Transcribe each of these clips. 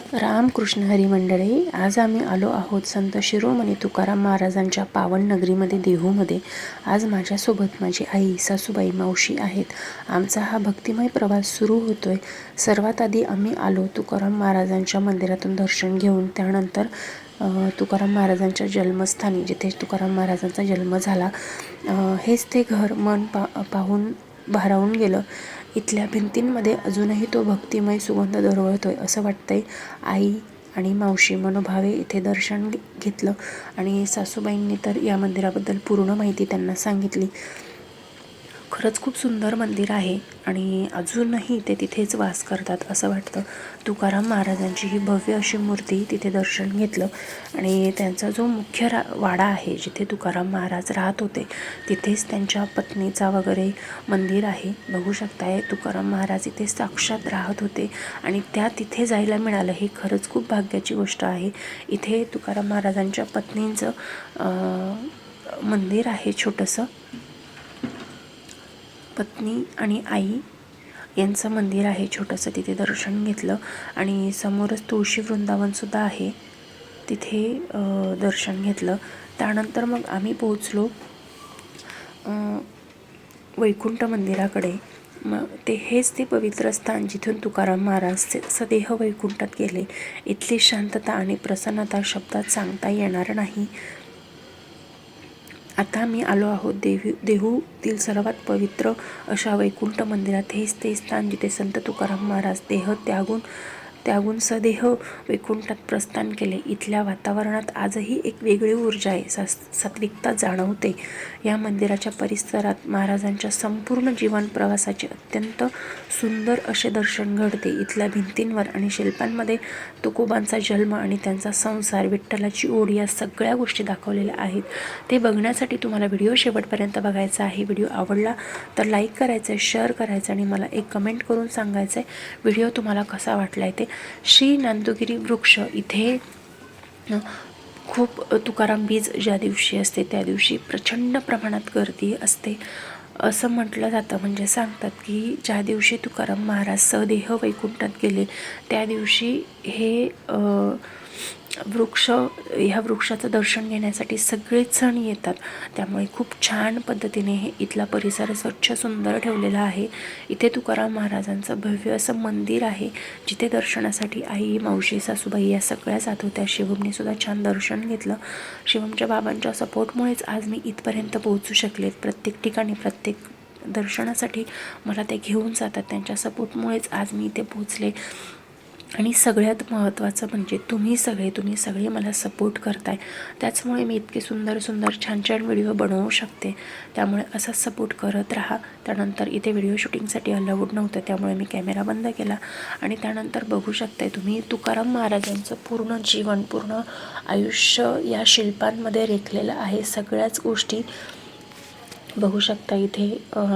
रामकृष्ण हरी मंडळी, आज आम्ही आलो आहोत संत शिरोमणी तुकाराम महाराजांच्या पावन नगरीमध्ये देहूमध्ये। आज माझ्यासोबत माझी आई, सासूबाई, मावशी आहेत। आमचा हा भक्तिमय प्रवास सुरू होतोय। सर्वात आधी आम्ही आलो तुकाराम महाराजांच्या मंदिरातून दर्शन घेऊन, त्यानंतर तुकाराम महाराजांच्या जन्मस्थानी, जिथे तुकाराम महाराजांचा जन्म झाला, हेच ते घर मन पाहून भारावून गेलं। इथल्या भिंतींमध्ये अजूनही तो भक्तिमय सुगंध दरवळतोय असं वाटतंय। आई आणि मावशी मनोभावे इथे दर्शन घेतलं आणि सासूबाईंनी तर या मंदिराबद्दल पूर्ण माहिती त्यांना सांगितली। खरंच खूप सुंदर मंदिर आहे आणि अजूनही ते तिथेच वास करतात असं वाटतं। तुकाराम महाराजांची ही भव्य अशी मूर्ती तिथे दर्शन घेतलं आणि त्यांचा जो मुख्य वाडा आहे, जिथे तुकाराम महाराज राहत होते, तिथेच त्यांच्या पत्नीचा वगैरे मंदिर आहे। बघू शकताय, तुकाराम महाराज इथे साक्षात राहत होते आणि त्या तिथे जायला मिळालं, ही खरंच खूप भाग्याची गोष्ट आहे। इथे तुकाराम महाराजांच्या पत्नीचं मंदिर आहे छोटंसं। पत्नी आणि आई यांचं मंदिर आहे छोटंसं, तिथे दर्शन घेतलं आणि समोरच तुळशी वृंदावनसुद्धा आहे, तिथे दर्शन घेतलं। त्यानंतर मग आम्ही पोहोचलो वैकुंठ मंदिराकडे। मग हेच ते पवित्र स्थान जिथून तुकाराम महाराज सदेह वैकुंठात गेले। इथली शांतता आणि प्रसन्नता शब्दात सांगता येणार नाही। आता आम्ही आलो आहोत देहूतील सर्वात पवित्र अशा वैकुंठ मंदिरात। हेच ते स्थान जिथे संत तुकाराम महाराज देह त्यागून सदेह वैकुंठात प्रस्थान केले। इथल्या वातावरणात आजही एक वेगळी ऊर्जा आहे, सात्विकता जाणवते। या मंदिराच्या परिसरात महाराजांच्या संपूर्ण जीवन प्रवासाचे अत्यंत सुंदर असे दर्शन घडते। इथल्या भिंतींवर आणि शिल्पांमध्ये तुकोबांचा जन्म आणि त्यांचा संसार, विठ्ठलाची ओढ या सगळ्या गोष्टी दाखवलेल्या आहेत। ते बघण्यासाठी तुम्हाला व्हिडिओ शेवटपर्यंत बघायचा आहे। व्हिडिओ आवडला तर लाईक करायचं आहे, शेअर करायचं आणि मला एक कमेंट करून सांगायचं आहे व्हिडिओ तुम्हाला कसा वाटला आहे ते। श्री नंदुगिरी वृक्ष इथे खूप तुकाराम बीज ज्या दिवशी असते त्या दिवशी प्रचंड प्रमाणात गर्दी असते असं म्हटलं जातं। म्हणजे सांगतात की ज्या दिवशी तुकाराम महाराज सदेह वैकुंठात गेले त्या दिवशी हे ह्या वृक्षाचं दर्शन घेण्यासाठी सगळेच जण येतात। त्यामुळे खूप छान पद्धतीने हे इथला परिसर स्वच्छ सुंदर ठेवलेला आहे। इथे तुकाराम महाराजांचं भव्य असं मंदिर आहे, जिथे दर्शनासाठी आई, मावशी, सासूबाई या सगळ्या जात होत्या। शिवमने सुद्धा छान दर्शन घेतलं। शिवमच्या बाबांच्या सपोर्टमुळेच आज मी इथपर्यंत पोहोचू शकले। प्रत्येक ठिकाणी प्रत्येक दर्शनासाठी मला ते घेऊन जातात, त्यांच्या सपोर्टमुळेच आज मी इथे पोहोचले। आणि सगळ्यात महत्त्वाचं म्हणजे तुम्ही सगळे मला सपोर्ट करताय, त्याचमुळे मी इतके सुंदर छान व्हिडिओ बनवू शकते। त्यामुळे असाच सपोर्ट करत राहा। त्यानंतर इथे व्हिडिओ शूटिंगसाठी अलाउड नव्हतं, त्यामुळे मी कॅमेरा बंद केला आणि त्यानंतर बघू शकताय तुम्ही तुकाराम महाराजांचं पूर्ण जीवन, पूर्ण आयुष्य या शिल्पांमध्ये रेखलेलं आहे। सगळ्याच गोष्टी बघू शकता इथे।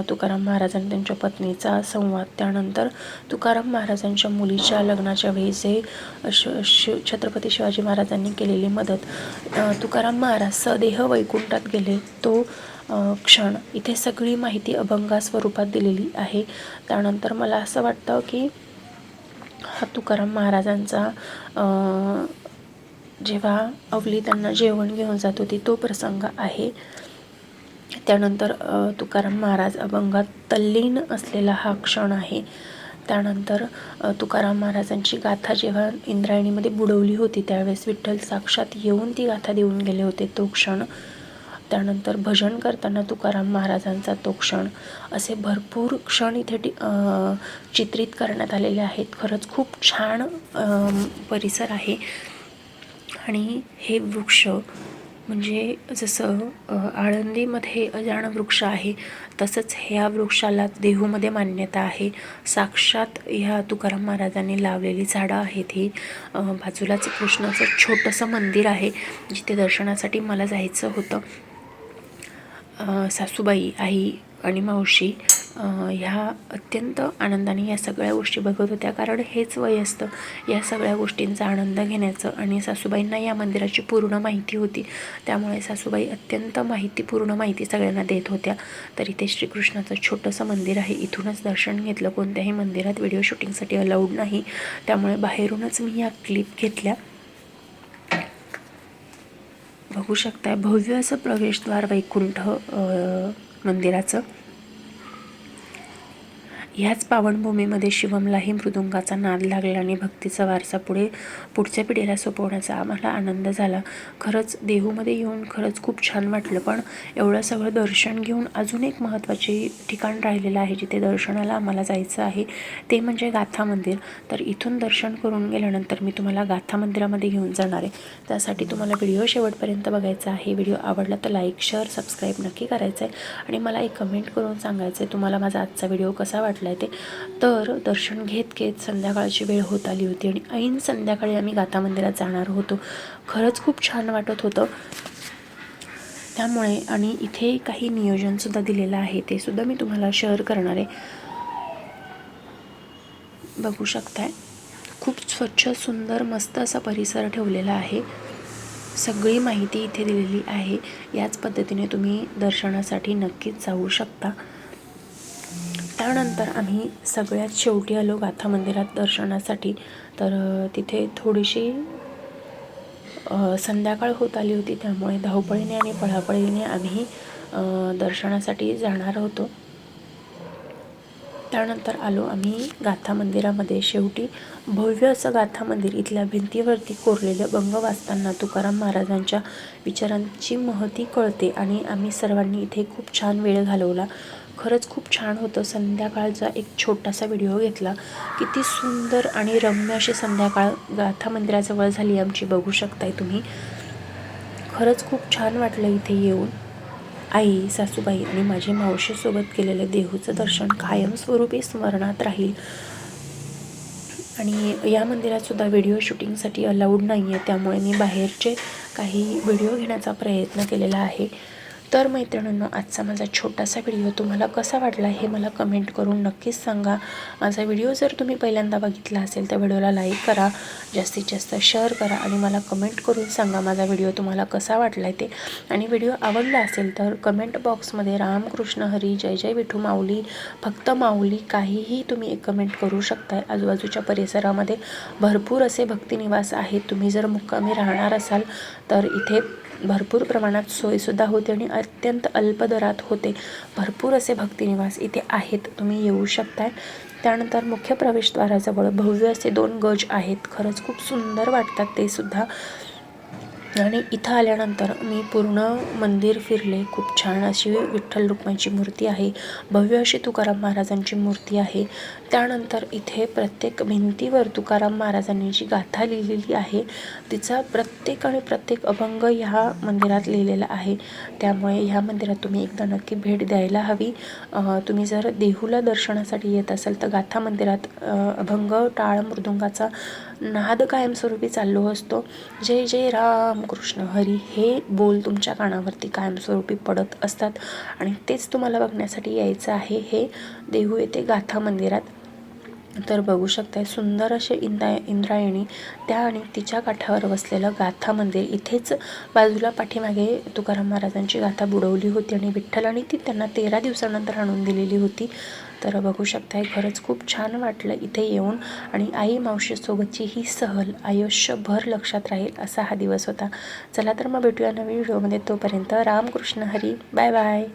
तुकाराम महाराज आणि त्यांच्या पत्नीचा संवाद, त्यानंतर तुकाराम महाराजांच्या मुलीच्या लग्नाच्या वेळी जे छत्रपती शिवाजी महाराजांनी केलेली मदत, तुकाराम महाराज सदेह वैकुंठात गेले तो क्षण, इथे सगळी माहिती अभंगा स्वरूपात दिलेली आहे। त्यानंतर मला असं वाटतं की हा तुकाराम महाराजांचा जेव्हा अवली त्यांना जेवण घेऊन जात होती तो प्रसंग आहे। त्यानंतर तुकाराम महाराज अभंगात तल्लीन असलेला हा क्षण आहे। त्यानंतर तुकाराम महाराजांची गाथा जेव्हा इंद्रायणीमध्ये बुडवली होती त्यावेळेस विठ्ठल साक्षात येऊन ती गाथा देऊन गेले होते तो क्षण। त्यानंतर भजन करताना तुकाराम महाराजांचा तो क्षण, असे भरपूर क्षण इथे चित्रित करण्यात आलेले आहेत। खरंच खूप छान परिसर आहे। आणि हे वृक्ष म्हणजे जसं आळंदीमध्ये अजाण वृक्ष आहे, तसंच ह्या वृक्षाला देहूमध्ये मान्यता आहे। साक्षात ह्या तुकाराम महाराजांनी लावलेली झाडं आहेत ही। बाजूलाच कृष्णाचं छोटंसं मंदिर आहे, जिथे दर्शनासाठी मला जायचं होतं। सासूबाई, आई आणि मावशी ह्या अत्यंत आनंदाने या सगळ्या गोष्टी बघत होत्या, कारण हेच वय असतं या सगळ्या गोष्टींचा आनंद घेण्याचं. आणि सासूबाईंना या मंदिराची पूर्ण माहिती होती, त्यामुळे सासूबाई अत्यंत पूर्ण माहिती सगळ्यांना देत होत्या. तर इथे श्रीकृष्णाचं छोटंसं मंदिर आहे, इथूनच दर्शन घेतलं. कोणत्याही मंदिरात व्हिडिओ शूटिंगसाठी अलाउड नाही, त्यामुळे बाहेरूनच मी या क्लिप घेतल्या. बघू शकताय भव्य असं प्रवेशद्वार वैकुंठ मंदिराचं. ह्याच पावनभूमीमध्ये शिवमलाही मृदुंगाचा नाद लागला आणि भक्तीचा वारसा पुढच्या पिढीला सोपवण्याचा आम्हाला आनंद झाला. खरंच देहूमध्ये येऊन खरंच खूप छान वाटलं. पण एवढं सगळं दर्शन घेऊन अजून एक महत्त्वाचे ठिकाण राहिलेलं आहे जिथे दर्शनाला आम्हाला जायचं आहे, ते म्हणजे गाथा मंदिर. तर इथून दर्शन करून गेल्यानंतर मी तुम्हाला गाथा मंदिरामध्ये घेऊन जाणार आहे. त्यासाठी तुम्हाला व्हिडिओ शेवटपर्यंत बघायचा आहे. व्हिडिओ आवडला तर लाईक शेअर सबस्क्राईब नक्की करायचं आहे आणि मला एक कमेंट करून सांगायचं आहे तुम्हाला माझा आजचा व्हिडिओ कसा वाटला. तर दर्शन घेत संध्याकाळची वेळ होत आली होती आणि ऐन संध्याकाळी आम्ही गाथा मंदिरात जाणार होतो. खरंच खूप छान वाटत होतं. त्यामुळे आणि इथे काही नियोजनसुद्धा दिलेलं आहे, ते सुद्धा मी तुम्हाला शेअर करणार आहे. बघू शकताय खूप स्वच्छ सुंदर मस्त असा परिसर ठेवलेला आहे. सगळी माहिती इथे दिलेली आहे. याच पद्धतीने तुम्ही दर्शनासाठी नक्कीच जाऊ शकता. त्यानंतर आम्ही सगळ्यात शेवटी आलो गाथा मंदिरात दर्शनासाठी. तर तिथे थोडीशी संध्याकाळ होत आली होती, त्यामुळे धावपळीने आणि पळापळीने आम्ही दर्शनासाठी जाणार होतो. त्यानंतर आलो आम्ही गाथा मंदिरामध्ये. शेवटी भव्य असं गाथा मंदिर, इथल्या भिंतीवरती कोरलेलं गंग वाचताना तुकाराम महाराजांच्या विचारांची महती कळते आणि आम्ही सर्वांनी इथे खूप छान वेळ घालवला. खरंच खूप छान होतं. संध्याकाळचा एक छोटासा व्हिडिओ घेतला. किती सुंदर आणि रम्य अशी संध्याकाळ गाथा मंदिराजवळ झाली आमची, बघू शकताय तुम्ही. खरंच खूप छान वाटलं इथे येऊन. आई, सासूबाई आणि माझी मावशीसोबत केलेलं देहूचं दर्शन कायमस्वरूपी स्मरणात राहील. आणि या मंदिरात सुद्धा व्हिडिओ शूटिंगसाठी अलाउड नाही आहे, त्यामुळे मी बाहेरचे काही व्हिडिओ घेण्याचा प्रयत्न केलेला आहे. तर मैत्रिणींनो, आजचा माझा छोटासा व्हिडिओ तुम्हाला कसा वाटला हे मला कमेंट करून नक्कीच सांगा. माझा व्हिडिओ जर तुम्ही पहिल्यांदा बघितला असेल तर व्हिडिओला लाईक करा, जास्तीत जास्त शेअर करा आणि मला कमेंट करून सांगा माझा व्हिडिओ तुम्हाला कसा वाटला आहे ते. आणि व्हिडिओ आवडला असेल तर कमेंट बॉक्समध्ये रामकृष्ण हरी, जय जय विठू माऊली, फक्त माऊली, काहीही तुम्ही एक कमेंट करू शकताय. आजूबाजूच्या परिसरामध्ये भरपूर असे भक्तिनिवास आहेत. तुम्ही जर मुक्कामी राहणार असाल तर इथे भरपूर प्रमाणात सोयीसुद्धा होते आणि अत्यंत अल्प दरात होते. भरपूर असे भक्तिनिवास इथे आहेत, तुम्ही येऊ शकताय. त्यानंतर मुख्य प्रवेशद्वाराजवळ भव्य असे 2 गज आहेत. खरंच खूप सुंदर वाटतात ते सुद्धा. आणि इथं आल्यानंतर मी पूर्ण मंदिर फिरले. खूप छान अशी विठ्ठल रुक्माईची मूर्ती आहे, भव्य अशी तुकाराम महाराजांची मूर्ती आहे. त्यानंतर इथे प्रत्येक भिंतीवर तुकाराम महाराजांनी जी गाथा लिहिलेली आहे तिचा प्रत्येक अभंग ह्या मंदिरात लिहिलेला आहे. त्यामुळे ह्या मंदिरात तुम्ही एकदा नक्की भेट द्यायला हवी. तुम्ही जर देहूला दर्शनासाठी येत असाल तर गाथा मंदिरात अभंग, टाळ मृदुंगाचा नाद कायमस्वरूपी चालू असतो. जय जय राम कृष्ण हरी हे बोल तुमच्या कानावरती कायमस्वरूपी पडत असतात आणि तेच तुम्हाला बघण्यासाठी यायचं आहे हे देहू येथे गाथा मंदिरात. तर बघू शकताय सुंदर असे इंद्रायणी, त्या आणि तिच्या काठावर बसलेलं गाथा मंदिर. इथेच बाजूला पाठीमागे तुकाराम महाराजांची गाथा बुडवली होती आणि विठ्ठलाने ती त्यांना 13 दिवसानंतर आणून दिलेली होती. तर बघू शकताय खरंच खूप छान वाटलं इथे येऊन. आणि आई मावशीसोबतची ही सहल आयुष्यभर लक्षात राहील असा हा दिवस होता. चला तर मग भेटूया नवीन व्हिडिओमध्ये. तोपर्यंत रामकृष्ण हरी, बाय बाय.